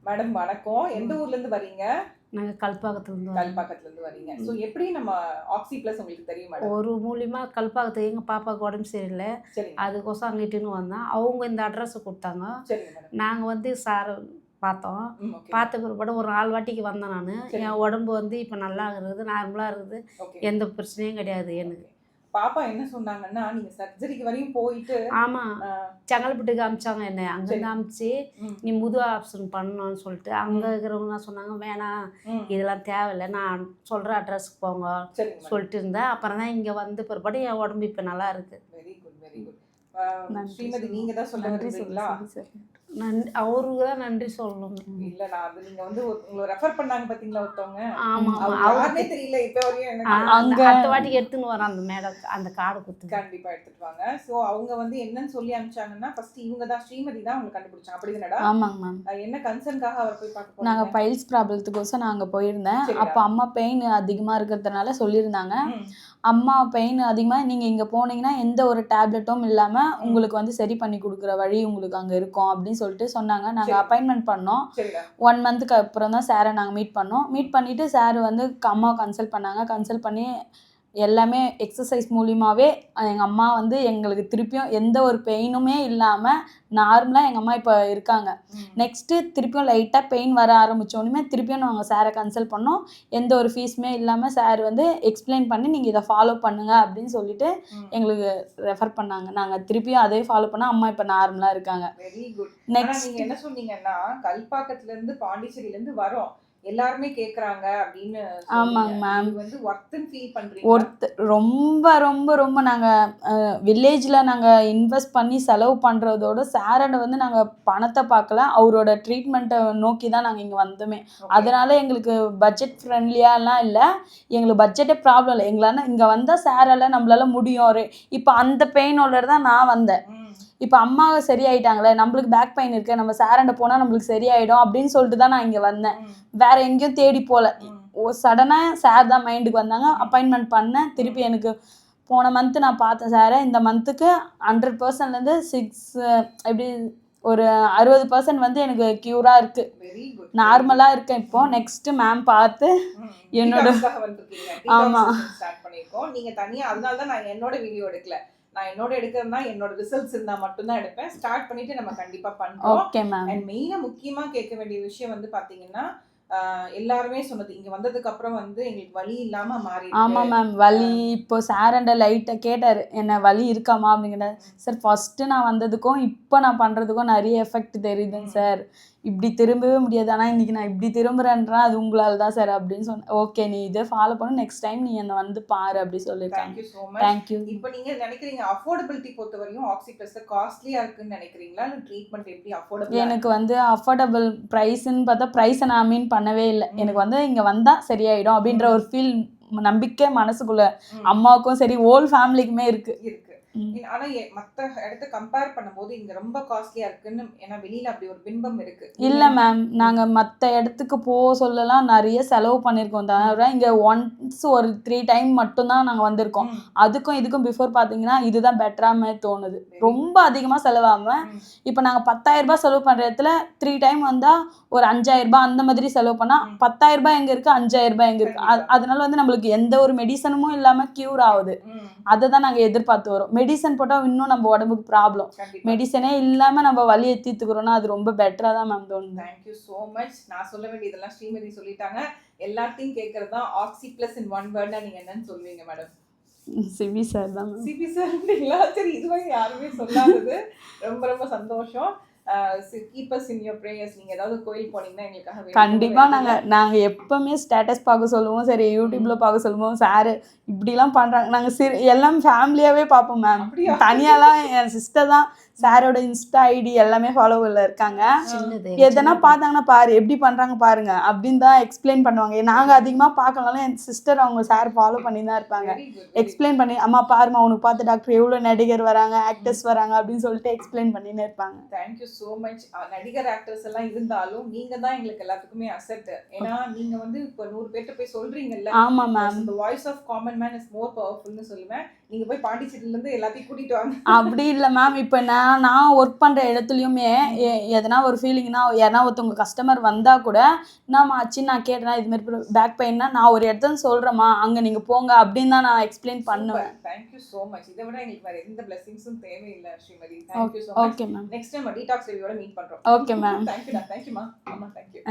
Madam வணக்கம். எந்த ஊர்ல இருந்து வரீங்க? நாங்க கல்பாக்கத்துலேருந்து வரோம். கல்பாக்கத்துல இருந்து வரீங்க. சோ எப்படி நம்ம ஆக்ஸி பிளஸ் உங்களுக்கு தெரியும் மேடம்? ஒரு மூலியமா கல்பாக்கத்துக்கு எங்கள் பாப்பாவுக்கு உடம்பு சரியில்லை, சரிங்க. அதுக்கோசம் அங்கிட்டுன்னு வந்தோம். அவங்க இந்த அட்ரஸ் கொடுத்தாங்க. சரிங்க மேடம். நாங்கள் வந்து சார் பார்த்தோம். ஓகே. பார்த்த பிற்பாடு ஒரு 4 வாட்டிக்கு வந்தேன் நான். சரி. என் உடம்பு வந்து இப்போ நல்லா இருக்குது, நார்மலாக இருக்குது, ஓகே. எந்த பிரச்சனையும் கிடையாது எனக்கு. பாப்பா என்ன சொன்னாங்கன்னா, நீங்க சர்ஜரிக்கு வரையும் போயிட்டு ஆமாம், செங்கல்பட்டுக்கு அமிச்சாங்க என்னை. அங்கேருந்து அமிச்சு ம். நீ முது ஆப்ஷன் பண்ணணும்னு சொல்லிட்டு அங்கே இருக்கிறவங்க சொன்னாங்க, வேணாம் இதெல்லாம் தேவையில்லை, நான் சொல்கிற அட்ரஸ்க்கு போங்க சரிங்க மேடம். சொல்லிட்டு இருந்தேன். அப்புறம் தான் இங்கே வந்து பிற்பாடு என் உடம்பு இப்போ நல்லா இருக்குது. Very good, very good. Shrimati நீங்க தான் சொல்ல விரும்புறீங்களா? அவருக்கு தான் நன்றி சொல்லணும். இல்ல நான் அது நீங்க வந்து உங்களை ரெஃபர் பண்ணாங்க பாத்தீங்களா ஒருத்தவங்க? ஆமாம், அவங்க யாருனே தெரியல இப்ப வரையும் எனக்கு. அங்க அடுத்த வாட்டிக்கு எடுத்துன்னு வரேன் அந்த மேடம் அந்த கார்டு கொடுத்து. கண்டிப்பா எடுத்துட்டு வாங்க. சோ அவங்க வந்து என்னன்னு சொல்லி அனுப்பிச்சாங்கன்னா, ஃபர்ஸ்ட் இவங்க தான் ஸ்ரீமதி தான் உங்களுக்கு கண்டுபிடிச்சாங்க. அப்படிதானடா? ஆமாங்க மேம். என்ன கன்சர்ன்காக அவர் போய் பார்க்க போறீங்க? நாங்க பைல்ஸ் ப்ராப்ளத்துக்கோசம் நான் அங்க போயிருந்தேன். அப்ப அம்மா பெயின் அதிகமா இருக்கிறதுனால சொல்லியிருந்தாங்க. அம்மா பெயின் அதிகமா நீங்க இங்க போனீங்கன்னா எந்த ஒரு டேப்லெட்டும் இல்லாம உங்களுக்கு வந்து சரி பண்ணி கொடுக்குற வழி உங்களுக்கு அங்க இருக்கும் அப்படின்னு சொல்லிட்டு சொன்னாங்க. நாங்க அப்பாயின்மெண்ட் பண்ணோம். 1 மந்த்துக்கு அப்புறம் தான் சாரை நாங்க மீட் பண்ணோம். மீட் பண்ணிட்டு சார் வந்து அம்மாவை கன்சல்ட் பண்ணாங்க. கன்சல்ட் பண்ணி எல்லாமே எக்ஸசைஸ் மூலியமாகவே எங்கள் அம்மா வந்து எங்களுக்கு திருப்பியும் எந்த ஒரு பெயினுமே இல்லாமல் நார்மலாக எங்கள் அம்மா இப்போ இருக்காங்க. நெக்ஸ்ட்டு திருப்பியும் லைட்டாக பெயின் வர ஆரம்பித்தோடனே திருப்பியும் நாங்கள் சாரை கன்சல்ட் பண்ணோம். எந்த ஒரு ஃபீஸுமே இல்லாமல் சார் வந்து எக்ஸ்பிளைன் பண்ணி நீங்கள் இதை ஃபாலோ பண்ணுங்கள் அப்படின்னு சொல்லிட்டு எங்களுக்கு ரெஃபர் பண்ணாங்க. நாங்கள் திருப்பியும் அதே ஃபாலோ பண்ணால் அம்மா இப்போ நார்மலாக இருக்காங்க. Very good. நெக்ஸ்ட் நீங்கள் என்ன சொன்னீங்கன்னா கல்பாக்கத்துலேருந்து பாண்டிச்சேரியிலேருந்து வரோம் எல்லாருமே கேக்குறாங்க அப்படின்னு. ஆமாங்க மேம். வந்து ஒர்த்துன்னு ஃபீல் பண்றீங்க? ரொம்ப ரொம்ப ரொம்ப நாங்கள் வில்லேஜில் நாங்கள் இன்வெஸ்ட் பண்ணி செலவு பண்ணுறதோட சாரோட வந்து நாங்கள் பணத்தை பார்க்கல, அவரோட ட்ரீட்மெண்ட்டை நோக்கி தான் நாங்கள் இங்கே வந்தோமே. அதனால எங்களுக்கு பட்ஜெட் ஃப்ரெண்ட்லியாலாம் இல்லை, எங்களுக்கு பட்ஜெட்டே ப்ராப்ளம் இல்லை. எங்களால் இங்கே வந்தால் சாரால் நம்மளால முடியும். இப்போ அந்த பெயினோட தான் நான் வந்தேன். இப்போ அம்மா சரியாயிட்டாங்களே, நம்மளுக்கு பேக் பெயின் இருக்கு, நம்ம சாரண்ட போனால் நம்மளுக்கு சரியாயிடும் அப்படின்னு சொல்லிட்டு தான் நான் இங்கே வந்தேன். வேற எங்கேயும் தேடி போகல. சடனாக சார் தான் மைண்டுக்கு வந்தாங்க. அப்பாயின்மெண்ட் பண்ணேன். திருப்பி எனக்கு போன மந்த்து நான் பார்த்தேன் சாரை. இந்த மந்த்துக்கு 100%லேருந்து 6 எப்படி ஒரு 60% வந்து எனக்கு க்யூராக இருக்குது, நார்மலாக இருக்கேன். இப்போ நெக்ஸ்ட்டு மேம் பார்த்து என்னோட ஆமாம் நீங்கள் தனியாக அதனால தான் நான் என்னோட வீடியோ எடுக்கல. நான் என்னோட எடுக்கிறதுனா என்னோட ரிசல்ட்ஸ் இருந்தால் மட்டும்தான் எடுப்பேன். ஸ்டார்ட் பண்ணிட்டு நம்ம கண்டிப்பா பண்றோம். Okay ma'am. அண்ட் மெயினா முக்கியமா கேட்க வேண்டிய விஷயம் வந்து பாத்தீங்கன்னா, எல்லாருமே சொன்னது இங்க வந்ததுக்கு அப்புறம் வந்து எங்களுக்கு வலி இல்லாம மாறி. ஆமா மேம், வலி இப்போ சாரண்ட லைட்டா கேட்டாரு, என்ன வலி இருக்காமா அப்படிங்கிற. சார் ஃபர்ஸ்ட் நான் வந்ததுக்கும் இப்போ நான் பண்றதுக்கும் நிறைய எஃபெக்ட் தெரியுதுங்க சார். இப்படி திரும்பவே முடியாது, ஆனால் இன்னைக்கு நான் இப்படி திரும்புறேன்றா அது உங்களால் தான் சார் அப்படின்னு சொன்னேன். ஓகே நீ இதை ஃபாலோ பண்ணு, நெக்ஸ்ட் டைம் நீ என்னை வந்து பாரு அப்படி சொல்லியிருக்காங்க. தேங்க்யூ. இப்போ நீங்க நினைக்கிறீங்க அஃபோர்டபிலிட்டி பொறுத்த வரையும் ஆக்ஸி பிளஸ் காஸ்ட்லியா இருக்குன்னு நினைக்கிறீங்களா, இல்லை ட்ரீட்மெண்ட் எப்படி அஃபோர்டபிள்? எனக்கு வந்து அஃபோர்டபுள் ப்ரைஸ்ன்னு பார்த்தா ப்ரைஸை நான் மீன் பண்ணவே இல்லை. எனக்கு வந்து இங்கே வந்தால் சரியாயிடும் அப்படின்ற ஒரு ஃபீல் நம்பிக்கை மனசுக்குள்ள அம்மாவுக்கும் சரி ஹோல் ஃபேமிலிக்குமே இருக்கு. ஆனா மத்த இடத்த கம்பேர் பண்ணும்போது இங்க ரொம்ப காஸ்ட்லியா இருக்குன்னு ஏன்னா வெளியில அப்படி ஒரு பிம்பம் இருக்கு. இல்ல மேம், நாங்க மத்த இடத்துக்கு போக சொல்லலாம் நிறைய செலவு பண்ணிருக்கோம். தவிர இங்க ஒன்ஸ் ஒரு 3 டைம் மட்டும் தான் நாங்க வந்திருக்கோம். அதுக்கும் இதுக்கும் பிஃபோர் பாத்தீங்கன்னா இதுதான் பெட்டராமே தோணுது. ரொம்ப அதிகமா செலவாம இப்ப நாங்க 10,000 ரூபாய் செலவு பண்ற இடத்துல 3 டைம் வந்தா ஒரு 5,000 ரூபாய் அந்த மாதிரி செலவு பண்ணா 10,000 ரூபாய் எங்க இருக்கு, 5,000 ரூபாய் எங்க இருக்கு. அதனால வந்து நம்மளுக்கு எந்த ஒரு மெடிசனும் இல்லாம கியூர் ஆகுது. அதை தான் நாங்க எதிர்பார்த்து வரோம். மெடிசன் போட்டால் இன்னும் நம்ம உடம்புக்கு ப்ராப்ளம். மெடிசனே இல்லாமல் நம்ம வலியை தீர்த்துக்கிறோம்னா அது ரொம்ப பெட்டராக தான் மேம் தோணுது. Thank you so much. நான் சொல்ல வேண்டியதெல்லாம் ஸ்ரீமதி சொல்லிட்டாங்க. எல்லாத்தையும் கேட்கறது தான் ஆக்ஸி பிளஸ் இன் ஒன் வேர்ட்னா நீங்கள் என்னன்னு சொல்லுவீங்க மேடம்? சிபி சார் தான். சிபி சார்ங்களா? சரி, இதுவரை யாருமே சொல்லாதது ரொம்ப ரொம்ப சந்தோஷம். keep us in your prayers. நீங்க ஏதாவது கோயில் போனீங்கன்னா எங்களுக்காக கண்டிப்பா நாங்க எப்பவுமே ஸ்டேட்டஸ் பார்க்க சொல்லுவோம், சரி யூடியூப்ல பார்க்க சொல்லுவோம். சார் இப்படிலாம் பண்றாங்க, நாங்க எல்லாம் ஃபேமிலியாவே பார்ப்போம் மேம். தனியாலாம் என் சிஸ்டர் தான் சாரோட இன்ஸ்டா ஐடி எல்லாமே ஃபாலோவர்ல இருக்காங்க. எதனா பார்த்தாங்கன்னா பாரு எப்படி பண்றாங்க பாருங்க அப்படின்னு தான் எக்ஸ்பிளைன் பண்ணுவாங்க. நாங்க அதிகமா பார்க்கலனாலும் என் சிஸ்டர் அவங்க சார் ஃபாலோ பண்ணி தான் இருப்பாங்க. எக்ஸ்பிளைன் பண்ணி அம்மா பாருமா உனக்கு பார்த்து டாக்டர் எவ்வளவு நடிகர் வராங்க, ஆக்டர்ஸ் வராங்க அப்படின்னு சொல்லிட்டு எக்ஸ்பிளைன் பண்ணின்னு இருப்பாங்க. Thank you so much. நடிகர் ஆக்டர்ஸ் எல்லாம் இருந்தாலும் நீங்க தான் எங்களுக்கு எல்லாத்துக்குமே அசெட். ஏன்னா நீங்க வந்து இப்போ 100 பேர்ட்ட போய் சொல்றீங்கல்ல. ஆமா ma'am. The voice of common man is more powerful னு சொல்லுவேன். நீங்க போய் பாண்டிச்சேரியில இருந்து எல்லாத்தையும் கூட்டிட்டு வாங்க. அப்படி இல்லை மேம். இப்போ நான் ஒர்க் பண்ணுற இடத்துலையுமே எதனா ஒரு ஃபீலிங்னா யாரா ஒருத்தவங்க கஸ்டமர் வந்தால் கூட என்னம்மா ஆச்சு நான் கேட்டேன்னா இதுமாரி பேக் பெயின்னா நான் ஒரு இடத்துல சொல்கிறேம்மா அங்கே நீங்கள் போங்க அப்படின்னு தான் நான் எக்ஸ்பிளைன் பண்ணுவேன். Thank you so much. இதை விட எங்களுக்கு வேற எந்த பிளெஸிங்ஸும் தேவையில்லை Srimathi. Thank you so much. Okay ma'am. Next time detox ரிவ்யூவோட மீட் பண்றோம். Okay ma'am. தேங்க்யூடா. தேங்க்யூமா. ஆமா தேங்க்யூ.